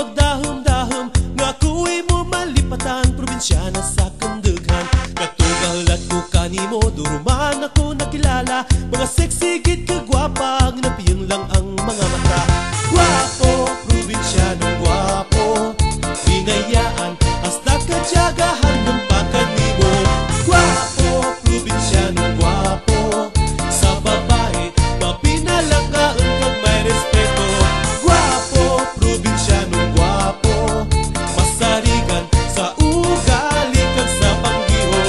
magdahom-dahom nga kuwi mo malipatan probinsya na sa kandaghan. Katugalat ko kanimo duruman ako nakilala, mga sexy gid kagwapa napiyang lang ang mga mata. Gwapo, probinsyanong gwapo, binayaan hasta kadyagahan ng pakanimo. Gwapo, probinsyanong gwapo, sa babae mapinalangaan kag may respeto. Gwapo, probinsyanong gwapo, masarigan sa ugali kag sa panggiho.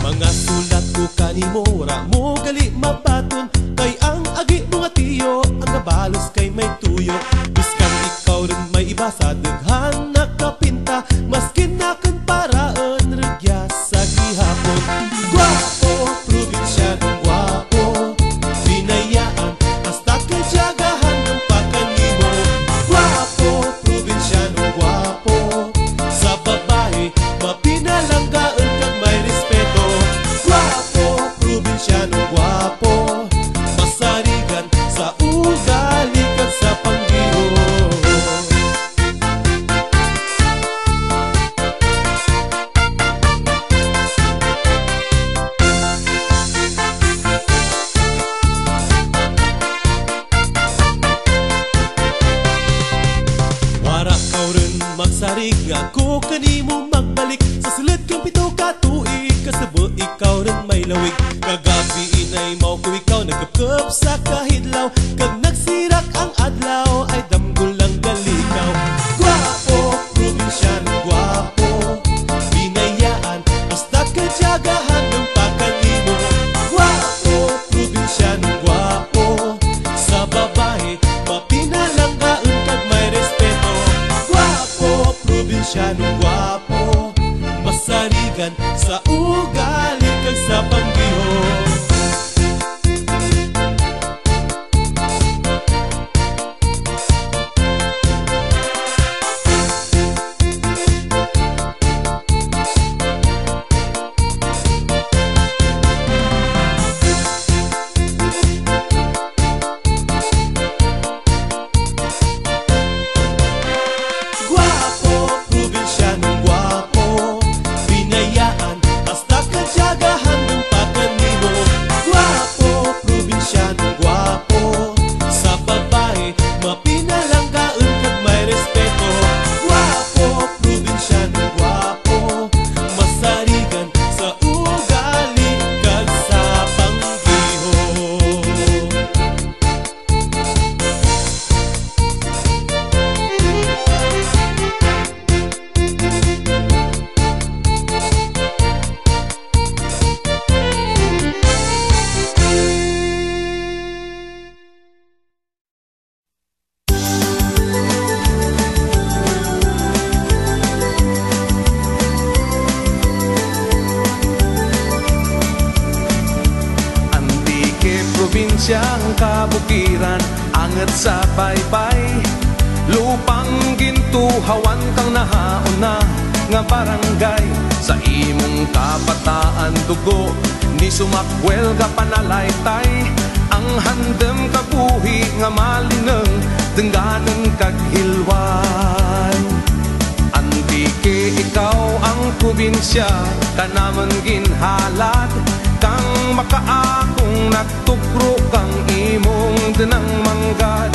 Mga sulat ko kanimo ra mo gali mabaton, kay ang agi mga tiyo ang kabalos kay may tuyo. Biskan ikaw rin may iba sa daghan nakapinta, maskin nakan paraan regya sa gihapon. Gwapo, probinsyanong gwapo, binayaan hasta kadyagahan ng pakanimo. Gwapo, probinsyanong gwapo, sa babae mapinalanggaan kag may respeto. Gwapo, probinsyanong gwapo, masarigan sa ugali kag sa panggiho. Wara kaw rin magsarig ako kanimo magbalik, sa sulit kang pito ka tuig kasabo ikaw rin may lawig. Kagabi inay mao ko ikaw nagkapkap sa kahidlaw, kag nagsirak ang adlaw ay damgol lang galikaw. Gwapo, probinsyanong gwapo, binayaan hasta kadyagahan ng pakanimo. Gwapo, probinsyanong gwapo, sa babae mapinalanggaan kag may respeto. Gwapo, probinsyanong gwapo, masarigan sa ugali kag sa panggiho. Gwapo, probinsyanong gwapo, binayaan hasta kadyagahan ng pakanimo. Gwapo, probinsyanong gwapo, sa babae mapinalanggaan kag may respeto. Gwapo, probinsyanong gwapo, masarigan sa ugali kag sa panggiho. Antique probinsyang kabukiran, angat sa baybay, lupang gintuhawan kang nahauna nga barangay. Sa imong kabataan dugo ni sumakwel ka panalaytay, ang handem kabuhi nga malineng dengganen kag hilwan. Antique ikaw ang probinsya kanaman ginhalad, kang makaakong nagtugro kang imong denang manggad.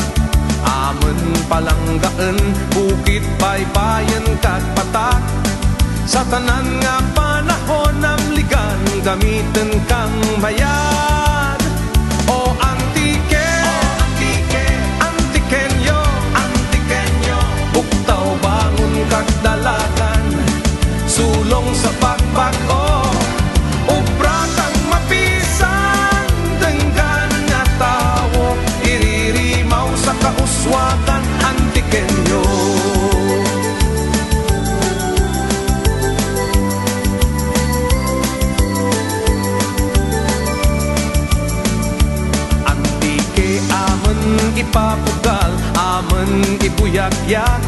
Amen palanggaan, bukit baybayan kag patak, sa tanan nga panahon ng ligan gamitin kang bayad. O Antique, Antiqueño, Antiqueño, buktaw bangon kag dalagan, sulong sa pagbago, ubra kang mapisan, denggan nga tawo, iririmaw sa kauswagan, Antiqueño. Antique amon ipapugal, amon ibuyagyak,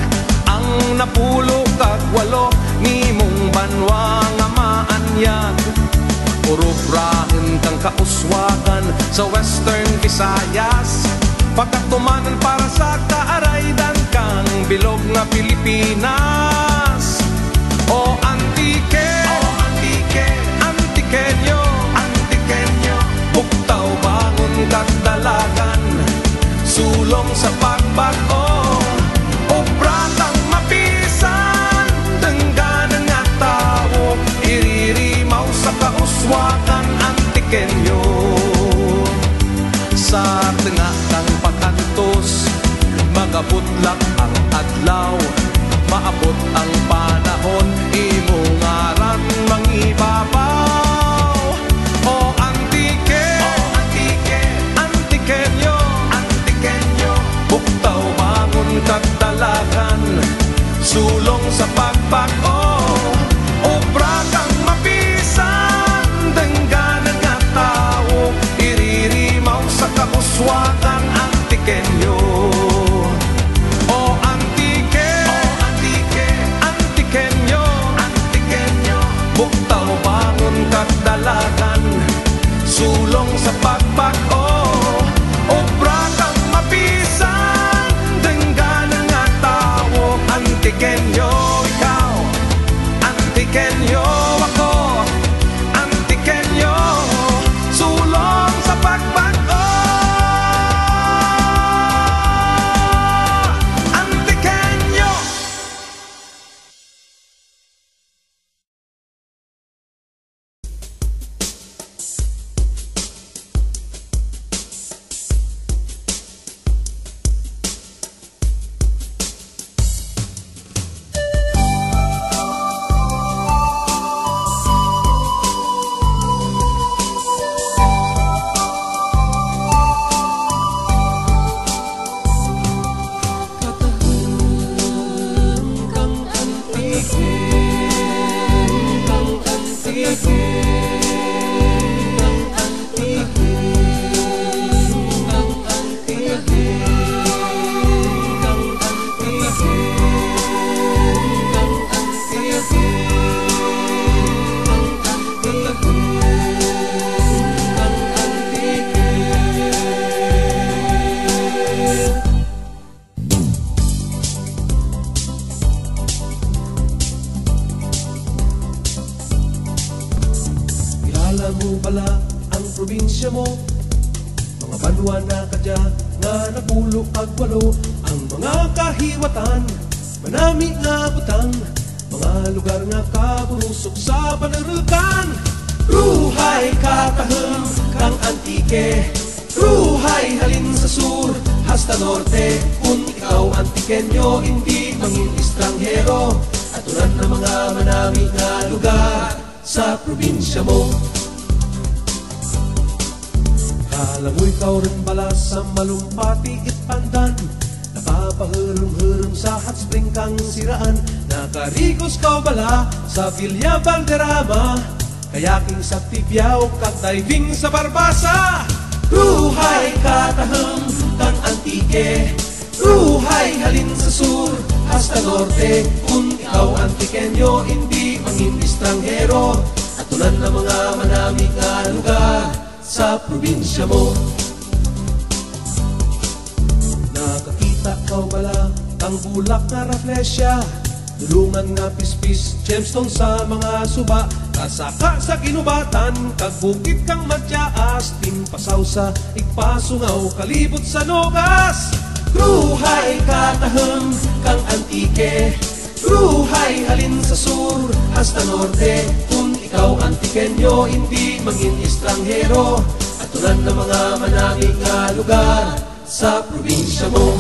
ang napulo kag walo nimong banwa nga maanyag. Urubrahin kang kauswagan sa Western Visayas, pagkatumanan para sa kaaraydan kang bilog Pilipinas. O Antique, Antiqueño, buktaw bangon kag dalagan, sulong sa pagbago, obra kang mapisan, denggan nga tao, iririmaw sa kauswakan Antiqueño. Sa tenga kang pakantos, magabutlak ang adlaw, maabot ang panahon, imong ngaran mangibabaw. O Antique, Antiqueño, buktaw bangon kag dalagan, sulong sa pagbago, obra kang mapisan, denggan nga tao, iririmaw sa kauswakan Antiqueño. O Antique, Antiqueño, buktaw bangon kag dalagan, sulong sa pagbago, obra kang mapisan, denggan nga tao, Antiqueño ikaw, Antiqueño ako, Antiqueño, sulong sa pagbago. Antiqueño. Kilala mo bala ang probinsya mo, mga banwa na kadya nga napulo ag walo, ang mga kahiwatan, manami nga butang, mga lugar nga kaburusok sa panarulkan. Ruhay katahom kang Antique, ruhay halin sa sur hasta norte, kung ikaw Antiqueño hindi mangin estranghero, aturan na mga manami nga lugar sa probinsya mo. Kala mo ikaw rin bala sa Malumpati Itpandan, napapahurum-hurum sa hot spring kang siraan, nakarigos ka bala sa Villa Valderrama, kayaking sa Tibiao kag diving sa Barbasa. Ruhay katahom kang Antique, ruhay halin sa sur hasta norte, kung ikaw Antiqueño hindi mangin estranghero, atulan na mga manami nga lugar sa probinsya mo. Nakakita ka bala kang bulak nga raflesya, tulungan nga pispis, gemstone sa mga suba, kasaka sa kinubatan, kag bukit kang matyaas, timpasaw sa igpasungaw, kalibot sa nogas. Ruhay katahom kang Antique, ruhay halin sa sur hasta norte, kung ikaw Antiqueño hindi mangin estranghero, atulan na mga manami nga lugar sa probinsya mo.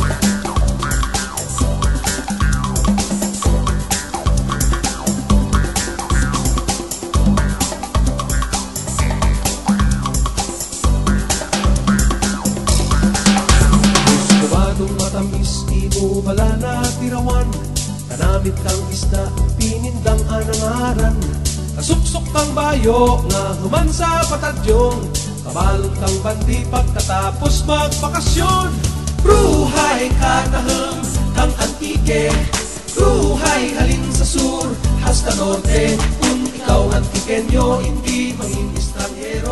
Matamis imo bala na tirawan, kanamit kang isda pinindang anangaran, kasuksok kang bayo nga human sa patadyong, kabalong kang bandi pagkatapos magbakasyon. Ruhay katahom kang Antique, ruhay halin sa sur hasta norte, kung ikaw Antiqueño hindi mangin estranghero,